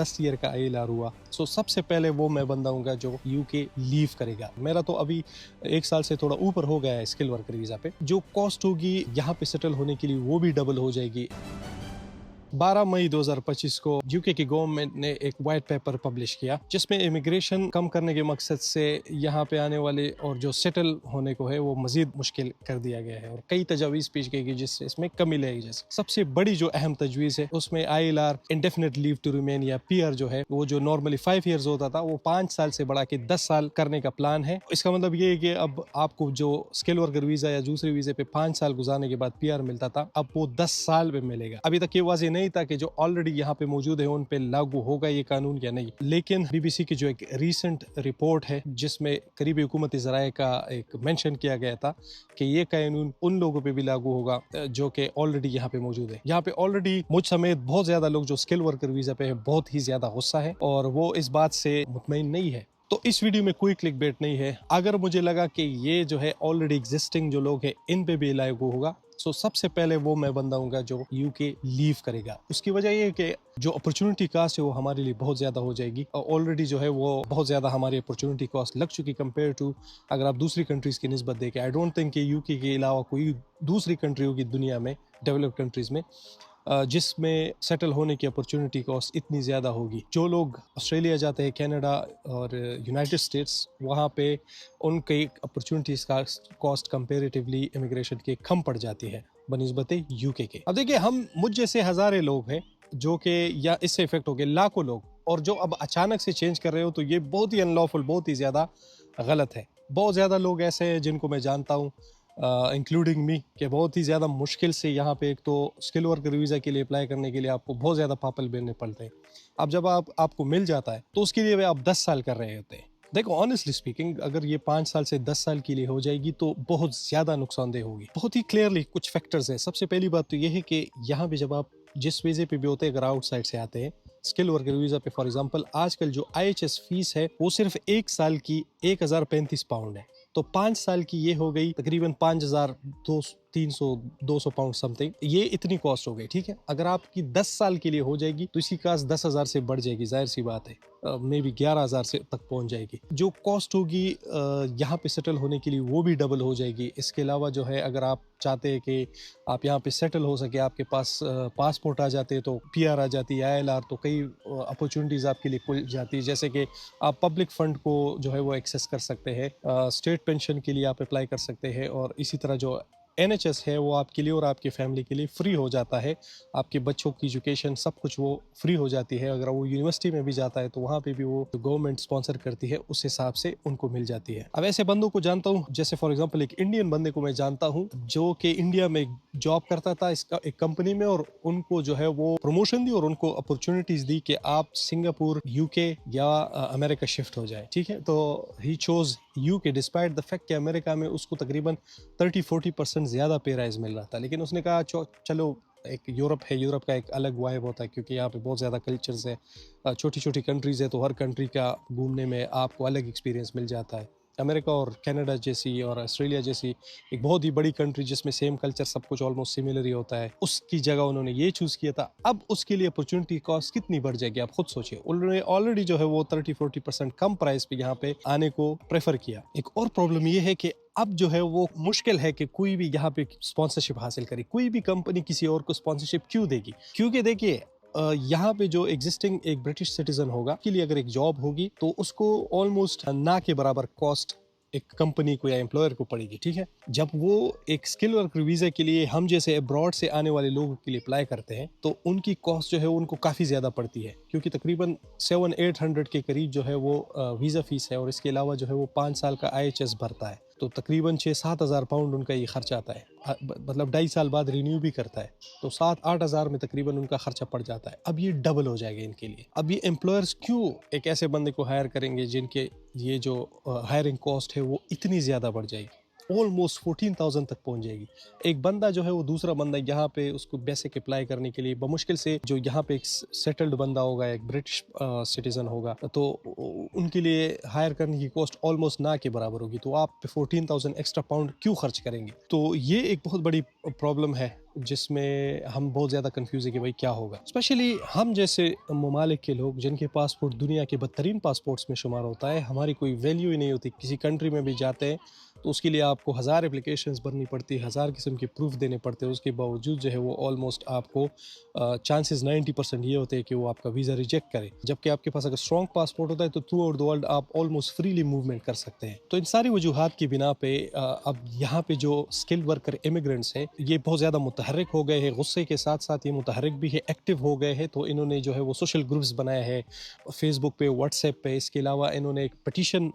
10 year का ILR हुआ। सो सबसे पहले वो मैं बंदा हूँगा जो यूके लीव करेगा। मेरा तो अभी 1 साल से थोड़ा ऊपर हो गया है स्किल वर्कर वीज़ा पे। जो कॉस्ट होगी यहाँ पे सेटल होने के लिए वो भी डबल हो जाएगी। 12 मई 2025 को यूके की गवर्नमेंट ने एक वाइट पेपर पब्लिश किया जिसमें इमिग्रेशन कम करने के मकसद से यहाँ पे आने वाले और जो सेटल होने को है वो मजीद मुश्किल कर दिया गया है और कई तजावीज़ पेश की गई जिससे इसमें कमी लाई जाए। सबसे बड़ी जो अहम तजवीज़ है उसमें ILR indefinite leave to remain या PR जो है वो जो नॉर्मली 5 ईयर्स होता था वो 5 साल से बढ़ा के 10 साल करने का प्लान है। इसका मतलब ये है कि अब आपको जो स्किल वर्कर वीज़ा या दूसरे वीज़े पे 5 साल गुजारने के बाद PR मिलता था अब वो 10 साल में मिलेगा। अभी तक ये वाज़ेह नहीं था कि जो ऑलरेडी यहाँ पे मौजूद है उन पे लागू होगा ये कानून या नहीं, लेकिन BBC की जो एक रीसेंट रिपोर्ट है जिसमें करीबी हुकूमती ज़राए का एक मेंशन किया गया था कि ये कानून उन लोगों पे भी लागू होगा जो कि ऑलरेडी यहाँ पे मौजूद है। यहाँ पे ऑलरेडी मुझ समेत बहुत ज्यादा लोग जो स्किल वर्कर वीजा पे है बहुत ही ज्यादा गुस्सा है और वो इस बात से मुतमईन नहीं है। तो इस वीडियो में कोई क्लिक बेट नहीं है। अगर मुझे लगा कि ये जो है ऑलरेडी एग्जिस्टिंग जो लोग हैं इन पे भी लागू होगा, सो सबसे पहले वो मैं बंदा हूँगा जो यूके लीव करेगा। उसकी वजह ये है कि जो अपॉर्चुनिटी कॉस्ट है वो हमारे लिए बहुत ज़्यादा हो जाएगी और ऑलरेडी जो है वो बहुत ज़्यादा हमारी अपॉर्चुनिटी कॉस्ट लग चुकी कंपेयर टू अगर आप दूसरी कंट्रीज़ की निस्बत देखें। आई डोंट थिंक कि यूके के अलावा कोई दूसरी कंट्री होगी दुनिया में, डेवलप्ड कंट्रीज़ में, जिसमें सेटल होने की अपॉर्चुनिटी कॉस्ट इतनी ज़्यादा होगी। जो लोग ऑस्ट्रेलिया जाते हैं, कनाडा और यूनाइटेड स्टेट्स, वहाँ पे उनकी अपॉर्चुनिटीज़ का कॉस्ट कंपेरेटिवली इमिग्रेशन के कम पड़ जाती है बनिस्बत यूके के। अब देखिए, हम मुझ जैसे हज़ारे लोग हैं जो कि या इससे इफेक्ट हो गए लाखों लोग, और जो अब अचानक से चेंज कर रहे हो तो ये बहुत ही अनलॉफुल, बहुत ही ज़्यादा गलत है। बहुत ज़्यादा लोग ऐसे हैं जिनको मैं जानता हूँ, इंक्लूडिंग मी, कि बहुत ही ज़्यादा मुश्किल से यहाँ पे एक तो स्किल वर्कर वीज़ा के लिए अप्लाई करने के लिए आपको बहुत ज़्यादा पापल देने पड़ते हैं। अब जब आपको मिल जाता है तो उसके लिए आप 10 साल कर रहे होते हैं। देखो, ऑनेस्टली स्पीकिंग, अगर ये 5 साल से 10 साल के लिए हो जाएगी तो बहुत ज़्यादा नुकसानदेह होगी। बहुत ही क्लियरली कुछ फैक्टर्स हैं। सबसे पहली बात तो ये है कि यहाँ पे जब आप जिस वीज़े पे भी होते हैं, अगर आउटसाइड से आते हैं स्किल वर्कर वीज़ा पे, फॉर एग्जांपल आजकल जो IHS फीस है वो सिर्फ 1 साल की 1035 पाउंड है। तो 5 साल की ये हो गई तकरीबन 5200 पाउंड समथिंग, ये इतनी कॉस्ट हो गई। ठीक है, अगर आपकी 10 साल के लिए हो जाएगी तो इसकी कॉस्ट 10,000 से बढ़ जाएगी, जाहिर सी बात है, मे बी 11,000 से तक पहुंच जाएगी। जो कॉस्ट होगी यहाँ पे सेटल होने के लिए वो भी डबल हो जाएगी। इसके अलावा जो है, अगर आप चाहते हैं कि आप यहाँ पे सेटल हो सके, आपके पास पासपोर्ट आ जाते हैं तो PR आ जाती है, ILR, तो कई अपॉर्चुनिटीज़ आपके लिए खुल जाती है। जैसे कि आप पब्लिक फंड को जो है वो एक्सेस कर सकते हैं, स्टेट पेंशन के लिए आप अप्लाई कर सकते हैं, और इसी तरह जो NHS है वो आपके लिए और आपकी फैमिली के लिए फ्री हो जाता है। आपके बच्चों की एजुकेशन सब कुछ वो फ्री हो जाती है। अगर वो यूनिवर्सिटी में भी जाता है तो वहाँ पे भी वो गवर्नमेंट स्पॉन्सर करती है, उस हिसाब से उनको मिल जाती है। अब ऐसे बंदों को जानता हूँ, जैसे फॉर एग्जांपल एक इंडियन बंदे को मैं जानता हूँ जो कि इंडिया में जॉब करता था इसका एक कंपनी में, और उनको जो है वो प्रमोशन दी और उनको अपॉर्चुनिटीज दी कि आप सिंगापुर, UK या अमेरिका शिफ्ट हो जाए। ठीक है, तो he chose UK despite the fact कि अमेरिका में उसको तकरीबन 30-40% ज़्यादा पे राइज मिल रहा था, लेकिन उसने कहा चलो, एक यूरोप है, यूरोप का एक अलग वाइब होता है क्योंकि यहाँ पे बहुत ज़्यादा कल्चर्स है, छोटी छोटी कंट्रीज़ है, तो हर कंट्री का घूमने में आपको अलग एक्सपीरियंस मिल जाता है। अमेरिका और कनाडा जैसी और ऑस्ट्रेलिया जैसी एक बहुत ही बड़ी कंट्री जिसमें सेम कल्चर सब कुछ ऑलमोस्ट सिमिलर ही होता है, उसकी जगह उन्होंने ये चूज़ किया था। अब उसके लिए अपॉर्चुनिटी कॉस्ट कितनी बढ़ जाएगी आप खुद सोचिए। उन्होंने ऑलरेडी जो है वो 30-40% कम प्राइस पे यहाँ पे आने को प्रेफर किया। एक और प्रॉब्लम ये है कि अब जो है वो मुश्किल है कि कोई भी यहाँ पे स्पॉन्सरशिप हासिल करे। कोई भी कंपनी किसी और को स्पॉन्सरशिप क्यों देगी? क्योंकि देखिए, यहाँ पे जो एग्जिस्टिंग एक ब्रिटिश सिटीजन होगा के लिए अगर एक जॉब होगी तो उसको ऑलमोस्ट ना के बराबर कॉस्ट एक कंपनी को या एम्प्लॉयर को पड़ेगी। ठीक है, जब वो एक स्किल वर्कर वीजा के लिए हम जैसे अब्रॉड से आने वाले लोगों के लिए अप्लाई करते हैं तो उनकी कॉस्ट जो है उनको काफ़ी ज़्यादा पड़ती है, क्योंकि तकरीबन 700-800 के करीब जो है वो वीज़ा फीस है, और इसके अलावा जो है वो 5 साल का IHS भरता है, तो तकरीबन 6-7 हज़ार पाउंड उनका ये खर्च आता है। मतलब 2.5 साल बाद रिन्यू भी करता है, तो 7-8 हज़ार में तकरीबन उनका खर्चा पड़ जाता है। अब ये डबल हो जाएगा इनके लिए। अब ये एम्प्लॉयर्स क्यों एक ऐसे बंदे को हायर करेंगे जिनके ये जो हायरिंग कॉस्ट है वो इतनी ज़्यादा बढ़ जाएगी, ऑलमोस्ट 14,000 तक पहुंच जाएगी। एक बंदा जो है वो दूसरा बंदा यहाँ पे उसको बेसिक अप्लाई करने के लिए बमुश्किल से, जो यहाँ पे एक सेटल्ड बंदा होगा, एक ब्रिटिश सिटीजन होगा, तो उनके लिए हायर करने की कॉस्ट ऑलमोस्ट ना के बराबर होगी। तो आप 14,000 एक्स्ट्रा पाउंड क्यों खर्च करेंगे? तो ये एक बहुत बड़ी प्रॉब्लम है जिसमें हम बहुत ज़्यादा कंफ्यूज है कि भाई क्या होगा। स्पेशली हम जैसे ममालिक के लोग जिनके पासपोर्ट दुनिया के बदतरीन पासपोर्ट्स में शुमार होता है, हमारी कोई वैल्यू ही नहीं होती। किसी कंट्री में भी जाते हैं तो उसके लिए आपको हज़ार एप्लीकेशंस भरनी पड़ती है, हज़ार किस्म के प्रूफ देने पड़ते हैं। उसके बावजूद जो है वो ऑलमोस्ट आपको चांसेस 90% ये होते हैं कि वो आपका वीज़ा रिजेक्ट करे। जबकि आपके पास अगर स्ट्रॉन्ग पासपोर्ट होता है तो थ्रू आउट द वर्ल्ड आप ऑलमोस्ट फ्रीली मूवमेंट कर सकते हैं। तो इन सारी वजूहात की बिना पे अब यहाँ पे जो स्किल्ड वर्कर इमिग्रेंट्स हैं ये बहुत ज़्यादा मुतहर्रिक हो गए हैं। गुस्से के साथ साथ ये मुतहर्रिक भी है, एक्टिव हो गए हैं। तो इन्होंने जो है वो सोशल ग्रुप्स बनाए हैं फेसबुक पे, व्हाट्सएप पे। इसके अलावा इन्होंने एक पटिशन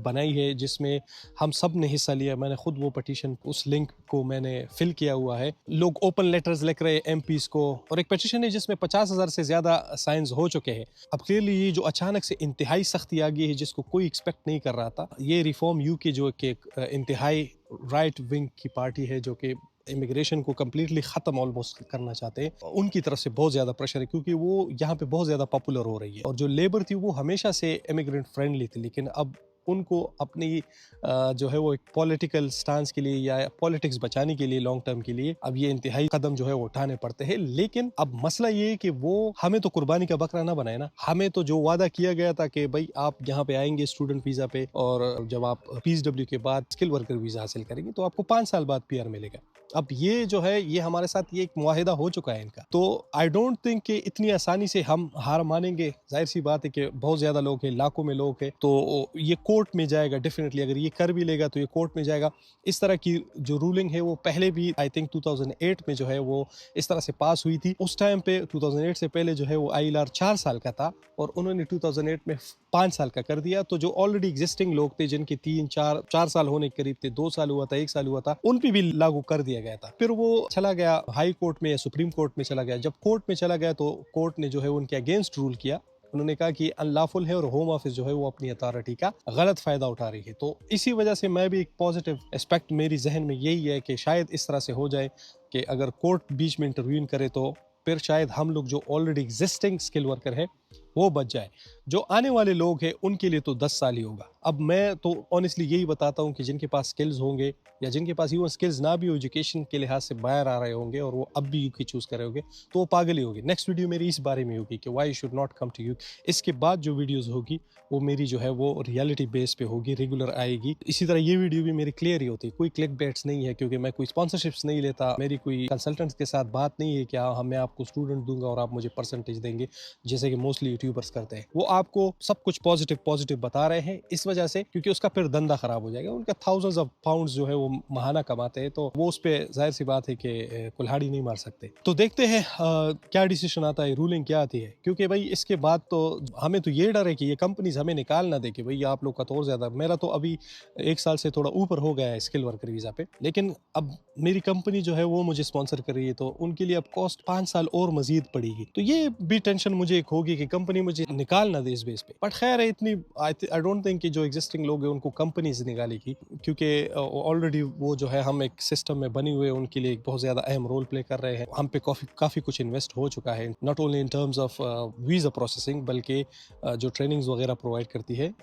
बनाई है जिसमें हम सब ने हिस्सा लिया। मैंने खुद वो पटिशन, उस लिंक को मैंने फिल किया हुआ है। लोग ओपन लेटर्स लिख रहे हैं एमपीज को, और एक पटिशन है जिसमें 50,000 से ज़्यादा साइंस हो चुके हैं। अब क्लियरली ये जो अचानक से इंतहाई सख्ती आ गई है जिसको कोई एक्सपेक्ट नहीं कर रहा था, ये रिफॉर्म यूके जो कि इंतहाई राइट विंग की पार्टी है जो कि इमिग्रेशन को कम्प्लीटली ख़त्म ऑलमोस्ट करना चाहते हैं, उनकी तरफ से बहुत ज़्यादा प्रेशर है क्योंकि वो यहाँ पे बहुत ज़्यादा पॉपुलर हो रही है। और जो लेबर थी वो हमेशा से इमिग्रेंट फ्रेंडली थी, लेकिन अब उनको अपनी जो है वो एक पॉलिटिकल स्टांस के लिए या पॉलिटिक्स बचाने के लिए लॉन्ग टर्म के लिए अब ये इंतहाई कदम जो है वो उठाने पड़ते हैं। लेकिन अब मसला ये है कि वो हमें तो कुर्बानी का बकरा ना बनाए ना। हमें तो जो वादा किया गया था कि भाई आप यहाँ पे आएंगे स्टूडेंट वीज़ा पे, और जब आप PSW के बाद स्किल वर्कर वीज़ा हासिल करेंगे तो आपको 5 साल बाद PR मिलेगा। अब ये जो है ये हमारे साथ ये एक मुआहिदा हो चुका है इनका। तो आई डोंट थिंक कि इतनी आसानी से हम हार मानेंगे। जाहिर सी बात है कि बहुत ज़्यादा लोग हैं, लाखों में लोग हैं, तो ये कोर्ट में जाएगा डेफिनेटली। अगर ये कर भी लेगा तो ये कोर्ट में जाएगा। इस तरह की जो रूलिंग है वो पहले भी आई थिंक 2008 में जो है वो इस तरह से पास हुई थी। उस टाइम पे 2008 से पहले जो है वो ILR 4 साल का था और उन्होंने 2008 में 5 साल का कर दिया। तो जो ऑलरेडी एग्जिस्टिंग लोग थे जिनके 3-4 साल होने के करीब थे, 2 साल हुआ था, 1 साल हुआ था, उन पे भी लागू कर दिया गया था। फिर वो चला गया हाई कोर्ट में या सुप्रीम कोर्ट में चला गया। जब कोर्ट में चला गया तो कोर्ट ने जो है उनके अगेंस्ट रूल किया। उन्होंने कहा कि अनलॉफुल है और होम ऑफिस जो है वो अपनी अथॉरिटी का गलत फायदा उठा रही है। तो इसी वजह से मैं भी एक पॉजिटिव एस्पेक्ट मेरी जहन में यही है कि शायद इस तरह से हो जाए कि अगर कोर्ट बीच में इंटरव्यून करे तो फिर शायद हम लोग जो ऑलरेडी एग्जिस्टिंग स्किल वर्कर है वो बच जाए। जो आने वाले लोग हैं उनके लिए तो 10 साल ही होगा। अब मैं तो ऑनेस्टली यही बताता हूँ कि जिनके पास स्किल्स होंगे या जिनके पास इवन स्किल्स ना भी हो, एजुकेशन के लिहाज से बाहर आ रहे होंगे और वो अब भी यूके चूज कर रहे होंगे, तो वो पागल ही होगी। नेक्स्ट वीडियो मेरी इस बारे में होगी कि why should not come to you. इसके बाद जो वीडियोस होगी वो मेरी जो है वो रियलिटी बेस पे होगी, रेगुलर आएगी। इसी तरह ये वीडियो भी मेरी क्लियर ही होती है, कोई क्लिक बेट्स नहीं है क्योंकि मैं कोई स्पॉन्सरशिप्स नहीं लेता। मेरी कोई कंसल्टेंट्स के साथ बात नहीं है कि हाँ मैं आपको स्टूडेंट दूंगा और आप मुझे परसेंटेज देंगे जैसे कि मोस्टली यूट्यूबर्स करते हैं। वो आपको सब कुछ पॉजिटिव बता रहे हैं इस वजह से क्योंकि उसका फिर धंधा खराब हो जाएगा। उनका थाउजेंड्स ऑफ पाउंड्स जो है वो महाना कमाते हैं, तो वो उस पर जाहिर सी बात है कि कुल्हाड़ी नहीं मार सकते। तो देखते हैं क्या डिसीजन आता है, रूलिंग क्या आती है। क्योंकि भाई इसके बाद तो हमें तो ये डर है कि ये कंपनीज हमें निकाल ना दे कि भाई आप लोग का तो और ज्यादा। मेरा तो अभी 1 साल से थोड़ा ऊपर हो गया है स्किल वर्कर वीजा पे, लेकिन अब मेरी कंपनी जो है वो मुझे स्पॉन्सर कर रही है तो उनके लिए अब कॉस्ट 5 साल और मजीद पड़ेगी। तो ये भी टेंशन मुझे एक होगी कि कंपनी मुझे निकाल ना दे इस बेस पे। बट खैर इतनी आई डोंट थिंक कि जो एग्जिस्टिंग लोग हैं उनको कंपनीज निकालेगी, क्योंकि ऑलरेडी वो जो है हम एक सिस्टम में बने हुए उनके लिए एक बहुत ज़्यादा अहम रोल प्ले कर रहे हैं। हम पे काफ़ी कुछ इन्वेस्ट हो चुका है, not only in terms of visa processing बल्कि जो ट्रेनिंग्स वगैरह प्रोवाइड करती है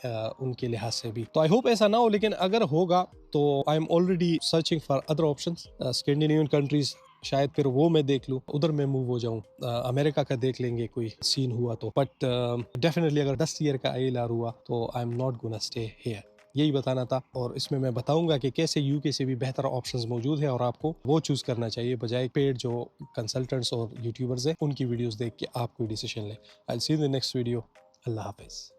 उनके लिहाज से भी। तो आई होप ऐसा ना हो, लेकिन अगर होगा तो I am already searching for other options. Scandinavian countries शायद फिर वो मैं देख लूँ, उधर मैं मूव हो जाऊँ। अमेरिका का देख लेंगे कोई सीन हुआ तो। बट डेफिनेटली अगर 10 ईयर का ILR हुआ तो I am not gonna stay here. यही बताना था, और इसमें मैं बताऊंगा कि कैसे यूके से भी बेहतर ऑप्शंस मौजूद है और आपको वो चूज करना चाहिए बजाय पेड जो कंसल्टेंट्स और यूट्यूबर्स हैं उनकी वीडियोस देख के आप कोई डिसीजन लें। I will see you in the next video. अल्लाह हाफिज़।